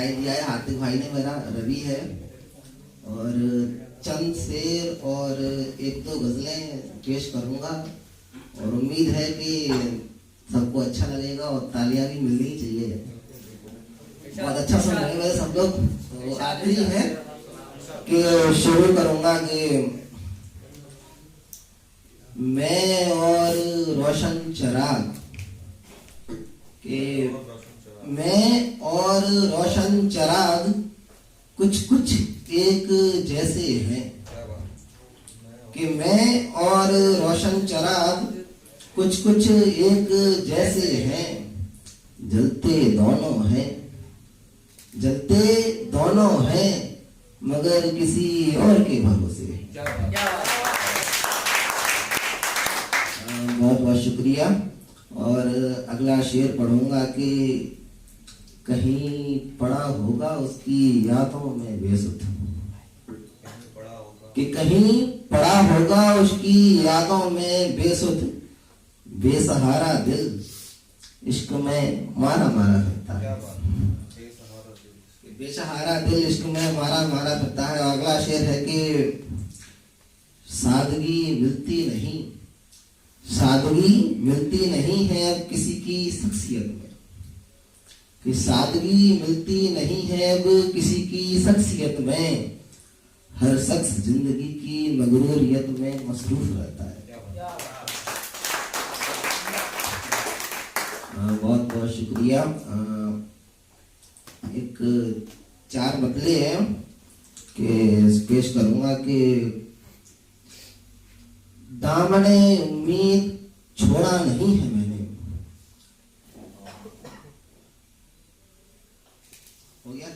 राय दिया है हार्दिक भाई ने मेरा, रवि है, और चंद शेर और एक दो गजलें पेश करूंगा और उम्मीद है कि सबको अच्छा लगेगा और तालियां भी मिलनी चाहिए। बहुत अच्छा सुन रहे हैं सब लोग। तो आखिरी है कि शुरू करूंगा कि मैं और रोशन चिराग के मैं और रोशन चिराग कुछ कुछ एक जैसे हैं, कि मैं और रोशन चिराग कुछ कुछ एक जैसे हैं, जलते दोनों हैं मगर किसी और के भरोसे। बहुत बहुत शुक्रिया। और अगला शेर पढ़ूंगा कि कहीं पड़ा होगा उसकी यादों में बेसुध, कि कहीं पड़ा होगा उसकी यादों में बेसुध, बेसहारा दिल इश्क में मारा मारा फिरता है, बेसहारा दिल इश्क में मारा मारा फिरता है। और अगला शेर है कि सादगी मिलती नहीं है अब किसी की शख्सियत में, कि सादगी मिलती नहीं है अब किसी की शख्सियत में, हर शख्स जिंदगी की मगरूरियत में मसरूफ रहता है। बहुत बहुत शुक्रिया। एक 4 मतले हैं कि पेश करूंगा कि दामने उम्मीद छोड़ा नहीं है मैंने, हो गया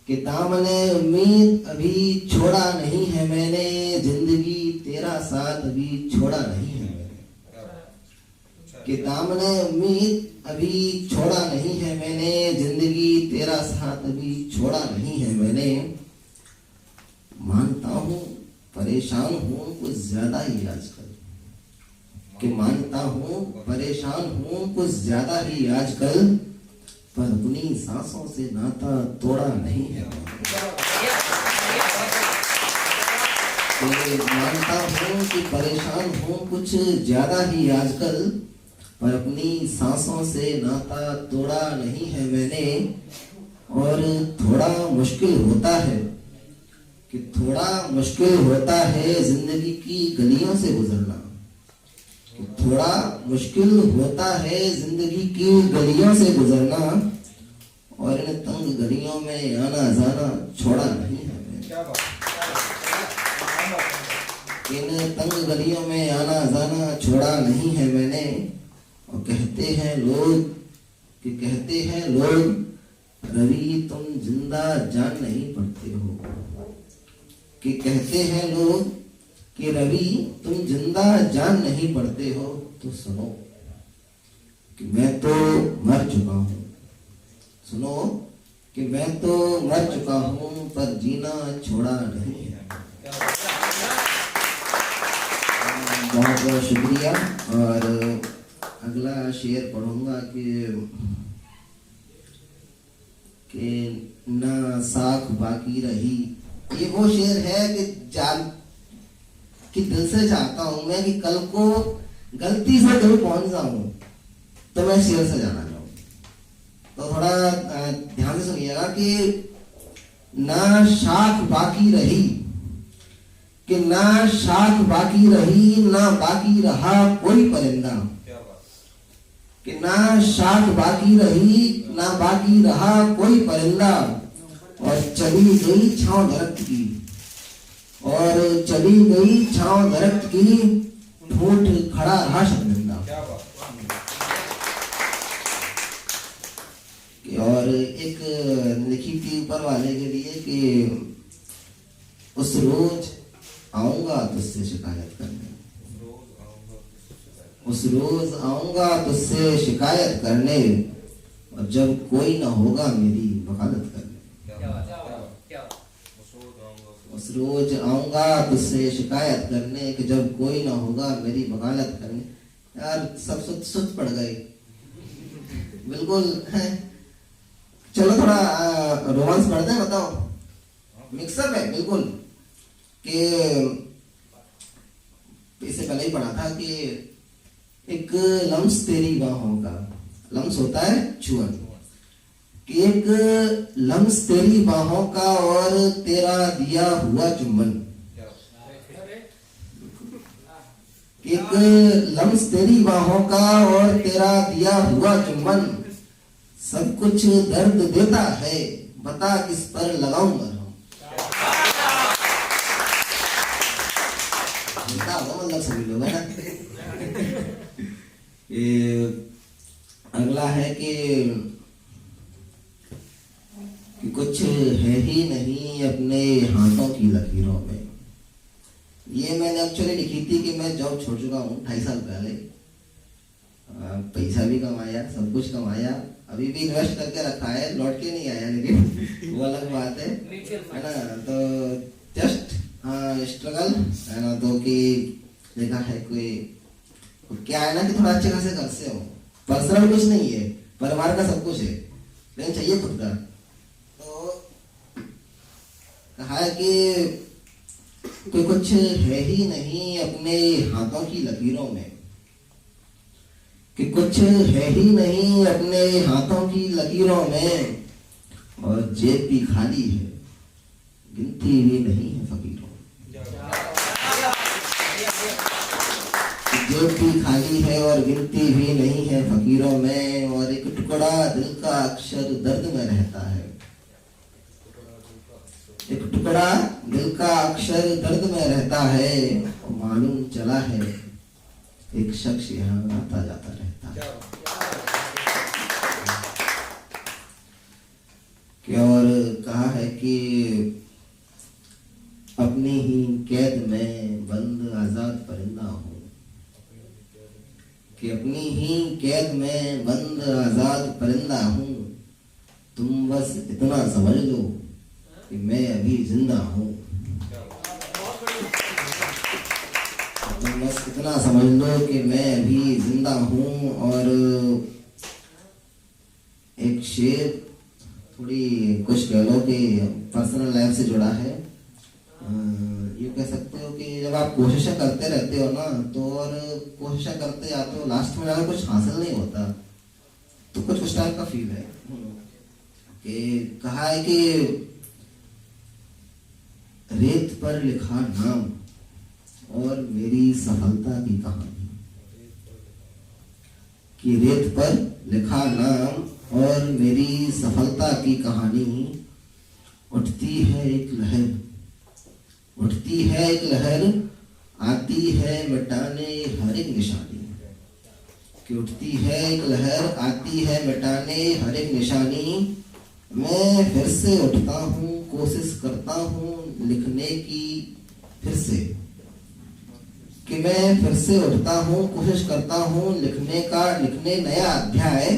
कि दामने उम्मीद अभी छोड़ा नहीं है मैंने, जिंदगी तेरा साथ अभी छोड़ा नहीं है मैंने, कि दामने उम्मीद अभी छोड़ा नहीं है मैंने, जिंदगी तेरा साथ अभी छोड़ा नहीं है मैंने। मानता हूँ परेशान हूँ कुछ ज्यादा ही आजकल, कि मानता हूँ परेशान हूँ कुछ ज्यादा ही आजकल, पर अपनी सांसों से नाता तोड़ा नहीं है। मानता हूँ कि परेशान हूँ कुछ ज्यादा ही आजकल, पर अपनी सांसों से नाता तोड़ा नहीं है मैंने। और थोड़ा मुश्किल होता है कि जिंदगी की गलियों से गुजरना, कि थोड़ा मुश्किल होता है जिंदगी की गलियों से गुजरना, और इन तंग गलियों में आना जाना छोड़ा नहीं है मैंने। इन तंग गलियों में आना जाना छोड़ा नहीं है मैंने। और कहते हैं लोग रवि तुम जिंदा जान नहीं पड़ते हो, कि कहते हैं लोग कि रवि तुम जिंदा जान नहीं पड़ते हो, तो सुनो कि मैं तो मर चुका हूँ, सुनो कि मैं तो मर चुका हूँ पर जीना छोड़ा नहीं है। बहुत बहुत शुक्रिया। और अगला शेर पढ़ूंगा कि ना साख बाकी रही। ये वो शेर है कि दिल से चाहता हूं मैं कि कल को गलती से कहीं पहुंच जाऊं तो मैं शेर से जाना चाहूं। तो थोड़ा ध्यान से सुनिएगा कि ना शाख बाकी रही, कि ना शाख बाकी रही, ना बाकी रहा कोई परिंदा, कि ना शाख बाकी रही, ना बाकी रहा कोई परिंदा, और चली गई छांव दरख्त की, और चली गई छांव दरख्त की, ठूठ खड़ा रहा शर्मिंदा। और एक लिखी थी ऊपर वाले के लिए कि उस रोज आऊंगा तुझसे शिकायत करने, उस रोज आऊंगा तुझसे शिकायत करने, और जब कोई ना होगा मेरी वकालत करने। उस रोज आऊंगा तुझसे शिकायत करने कि जब कोई ना होगा मेरी वकालत करने। यार सब सुध पड़ गए, बिल्कुल है। चलो थोड़ा रोमांस पढ़ते हैं, बताओ। मिक्सअप है बिल्कुल। कि इससे पहले ही पढ़ा था कि एक लम्स तेरी बाहों का, लम्स होता है छुअन, कि एक लम्स तेरी बाहों का और तेरा दिया हुआ चुम्बन, एक लम्स तेरी बाहों का और तेरा दिया हुआ चुम्बन, सब कुछ दर्द देता है, बता किस पर लगाऊं मरहम। मतलब सभी लोग है ना। ये अगला है कि कुछ है ही नहीं अपने हाथों की लकीरों में। ये मैंने एक्चुअली लिखी थी कि मैं जॉब छोड़ चुका हूँ 2.5 साल पहले। पैसा भी कमाया, सब कुछ कमाया, अभी भी इन्वेस्ट करके रखा है, लौट के नहीं आया, लेकिन वो अलग बात है ना। तो जस्ट स्ट्रगल है ना, तो कि देखा है कोई क्या है ना कि थोड़ा अच्छे खासे घर से हो, पर्सनल कुछ नहीं है, परिवार का सब कुछ है, लेकिन चाहिए खुद का। तो कहा है कि कोई कुछ है ही नहीं अपने हाथों की लकीरों में, कि कुछ है ही नहीं अपने हाथों की लकीरों में, और जेब भी खाली है, गिनती भी नहीं है फकीरों में। जेब भी खाली है और गिनती भी नहीं है फकीरों में, और एक टुकड़ा दिल का अक्सर दर्द में रहता है, एक टुकड़ा दिल का अक्सर दर्द में रहता है, और मालूम चला है एक शख्स यहाँ आता जाता रहता है। और कहा है कि अपनी ही कैद में बंद आजाद परिंदा हूँ, कि अपनी ही कैद में बंद आजाद परिंदा हूँ, तुम बस इतना समझ लो कि मैं अभी जिंदा हूँ, तुम बस इतना समझ लो कि मैं अभी जिंदा हूँ। और एक शेर थोड़ी कुछ कह लो कि पर्सनल लाइफ से जुड़ा है। ये कह सकते हो कि जब आप कोशिशें करते रहते हो ना, तो और कोशिशें करते जाते हो, लास्ट में अगर कुछ हासिल नहीं होता तो कुछ उस टाइप का फील है। कि कहा है कि रेत पर लिखा नाम और मेरी सफलता की कहानी, कि रेत पर लिखा नाम और मेरी सफलता की कहानी, उठती है एक लहर, उठती है एक लहर, आती है मिटाने हर एक निशानी, कि उठती है एक लहर, आती है मिटाने हर एक निशानी, मैं फिर से उठता हूँ, कोशिश करता हूँ लिखने की फिर से, कि मैं फिर से उठता हूँ, कोशिश करता हूँ लिखने नया अध्याय,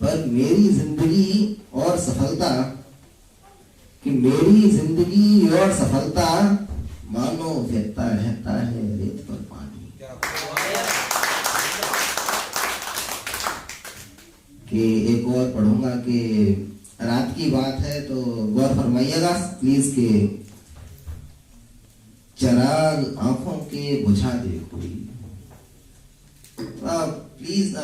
पर मेरी जिंदगी और सफलता, कि मेरी जिंदगी और सफलता मानो फेंकता रहता है रेत पर पानी। कि एक और पढ़ूंगा कि रात की बात है तो गौर फरमाइएगा प्लीज, के चराग आंखों के बुझा दे कोई। प्लीज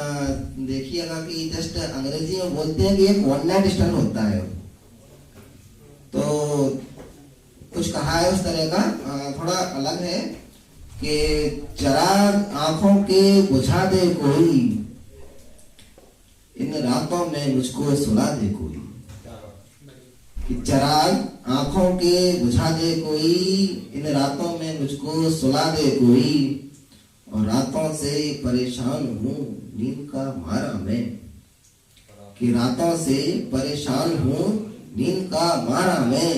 देखिएगा कि जस्ट अंग्रेजी में बोलते हैं कि एक वन नाइट स्टैंड होता है, तो कुछ कहा है उस तरह का, थोड़ा अलग है कि चराग आंखों के बुझा दे कोई, इन रातों में मुझको सुला दे कोई, कि चराग आंखों के बुझा दे कोई, इन रातों में मुझको सुला दे कोई, और रातों से परेशान हूँ नींद का मारा मैं, कि रातों से परेशान हूँ नींद का मारा मैं,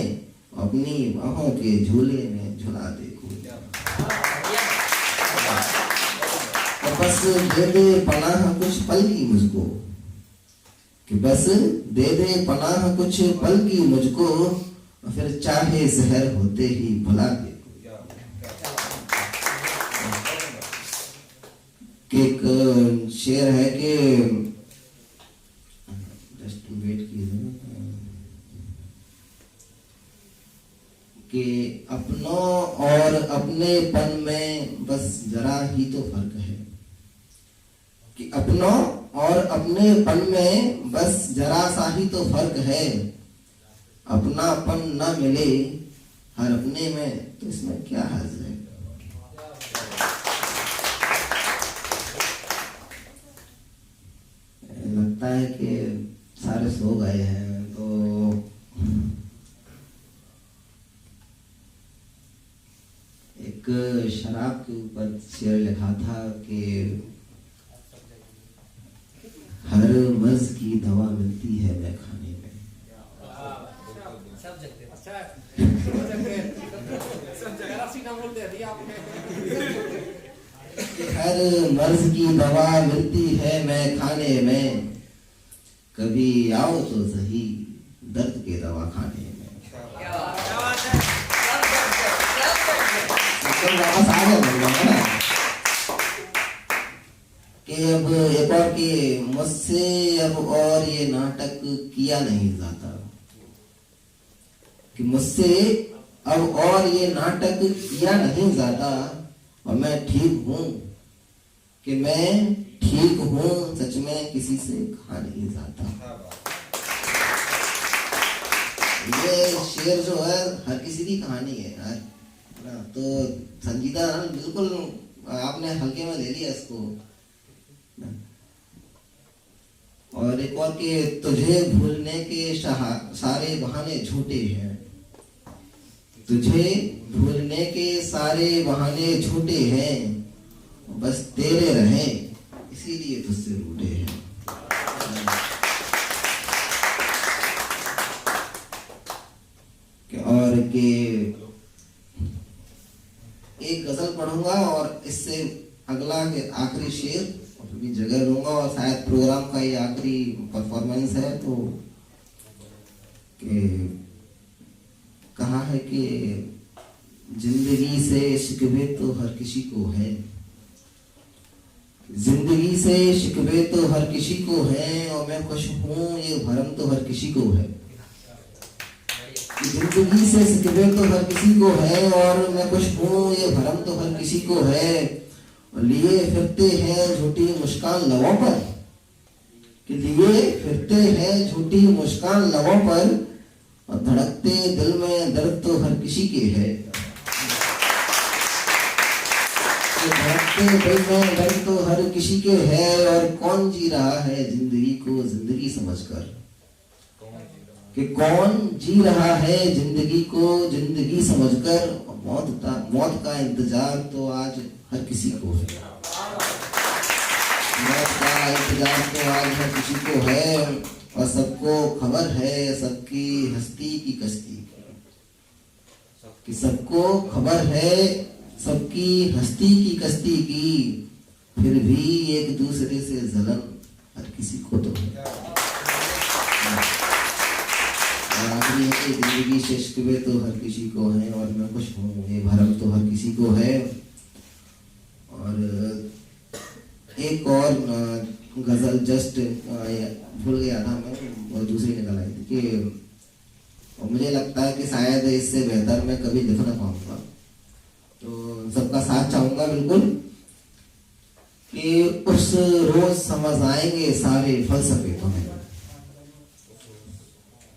अपनी बाहों के झूले में झुला दे कोई, और बस दे दे पनाह कुछ पल की मुझको, कि बस दे दे पनाह कुछ पल की मुझको, फिर चाहे सहर होते ही भुला दे। कि एक शेर है कि कि अपनों और अपनेपन में बस जरा ही तो फर्क है, कि अपनों और अपनेपन में बस जरा सा ही तो फर्क है। अपनापन न मिले हर अपने में तो इसमें क्या हर्ज है। लगता है कि सारे सो गए हैं, तो एक शराब के ऊपर शेर लिखा था कि हर मर्ज की दवा मिलती है मैं खाने में। हर मर्ज की दवा मिलती है मैं खाने में, कभी आओ तो सही दर्द के दवा खाने में। वापस आ गया कि अब एक और कि मुझसे अब और ये नाटक किया नहीं जाता, कि मुझसे अब और ये नाटक किया नहीं जाता, और मैं ठीक हूं कि मैं ठीक हूं, सच में किसी से खा नहीं जाता। ये शेर जो है हर किसी की कहानी है यार, तो संजीदा बिल्कुल आपने हल्के में ले लिया इसको। और एक और कि तुझे भूलने के सारे बहाने झूठे हैं, तुझे भूलने के सारे बहाने झूठे हैं, बस तेरे रहे इसीलिए तुझसे रूठे हैं। और कि एक गजल पढ़ूंगा और इससे अगला के आखिरी शेर भी जगह लूंगा, और शायद प्रोग्राम का ये आखिरी परफॉर्मेंस है। तो कहा है कि जिंदगी से शिकवे तो हर किसी को है, जिंदगी से शिकवे तो हर किसी को है, और मैं खुश हूं ये भरम तो हर किसी को है। जिंदगी से शिकवे तो हर किसी को है, और मैं खुश हूं ये भरम तो हर किसी को है। और लिए फिरते हैं झूठी मुस्कान लबों पर, कि लिए फिरते हैं झूठी मुस्कान लबों पर, और धड़कते दिल में दर्द तो हर किसी के है। धड़कते दिल में दर्द तो हर किसी के है, और कौन जी रहा है जिंदगी को जिंदगी समझकर, कि कौन जी रहा है जिंदगी को जिंदगी समझकर। मौत का इंतजार तो आज हर किसी को है, मौत का इंतजार तो आज हर किसी को है, और सबको खबर है सबकी हस्ती की कश्ती की, कि सबको खबर है सबकी हस्ती की कश्ती की, फिर भी एक दूसरे से जलन हर किसी को तो है। आखिरी है कि जिंदगी से शिकवे तो हर किसी को है, और मैं खुश हूँ ये भरम तो हर किसी को है। और एक और गजल जस्ट भूल गया था मैं, और दूसरी निकल आई थी कि, और मुझे लगता है कि शायद इससे बेहतर मैं कभी लिख ना पाऊंगा, तो सबका साथ चाहूंगा बिल्कुल, कि उस रोज समझ आएंगे सारे फलसफे तुम्हें,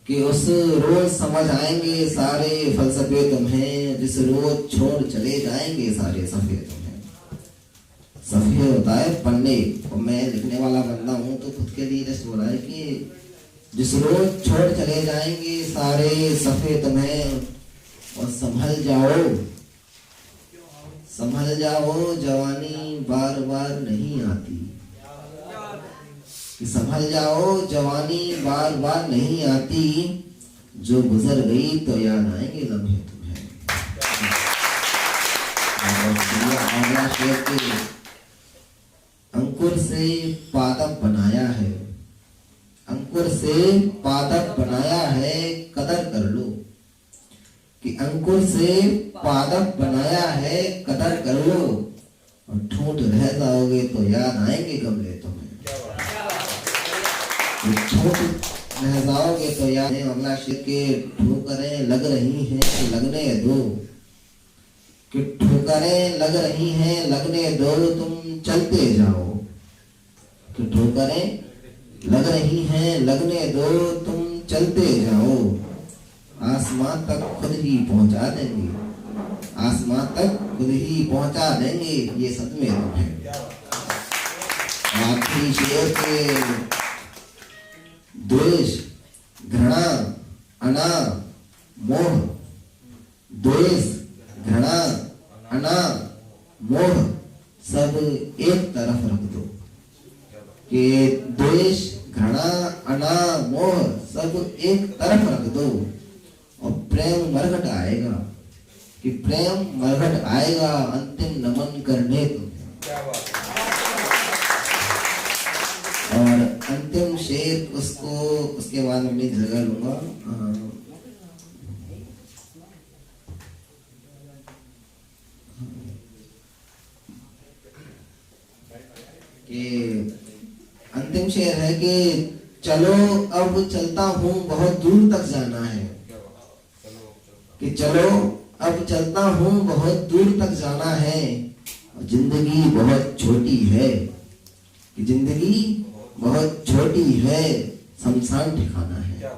कि उस रोज समझ आएंगे सारे फलसफे तुम्हें, जिस रोज छोड़ चले जाएंगे सारे सफे तुम्हें। सफे होता है पन्ने, और मैं लिखने वाला बंदा हूं तो खुद के लिए जस्ट बोला है कि जिस रोज छोड़ चले जाएंगे सारे सफे तुम्हें, और संभल जाओ जवानी बार बार नहीं आती, कि संभल जाओ जवानी बार बार नहीं आती, जो गुजर गई तो याद आएंगे लम्हे तुम्हें। अगला शेर के अंकुर से पादप बनाया है, अंकुर से पादप बनाया है कदर कर लो, कि अंकुर से पादप बनाया है कदर कर लो, और ठूंठ रह जाओगे तो याद आएंगे गमले तुम्हें। रह जाओगे तो याद है अगला शेर के ठोकरें लग रही हैं लगने दो, कि ठोकरें लग रही हैं लगने दो तुम चलते जाओ, कि ठोकरें लग रही हैं लगने दो तुम चलते जाओ, आसमां तक खुद ही पहुंचा देंगे, आसमां तक खुद ही पहुंचा देंगे ये सदमे तुम्हें। आखिरी शेर के द्वेष घृणा अना मोह, द्वेष घृणा अना मोह सब एक तरफ रख दो, कि द्वेष घृणा अना मोह सब एक तरफ रख दो और प्रेम मरघट आएगा, कि प्रेम मरघट आएगा अंतिम नमन करने तुम्हें। और अंतिम शेर उसको उसके बाद मैं अपनी जगह लूंगा। कि अंतिम शेर है कि चलो अब चलता हूँ बहुत दूर तक जाना है, कि चलो अब चलता हूँ बहुत दूर तक जाना है, जिंदगी बहुत छोटी है, कि जिंदगी बहुत छोटी है शमशान ठिकाना है।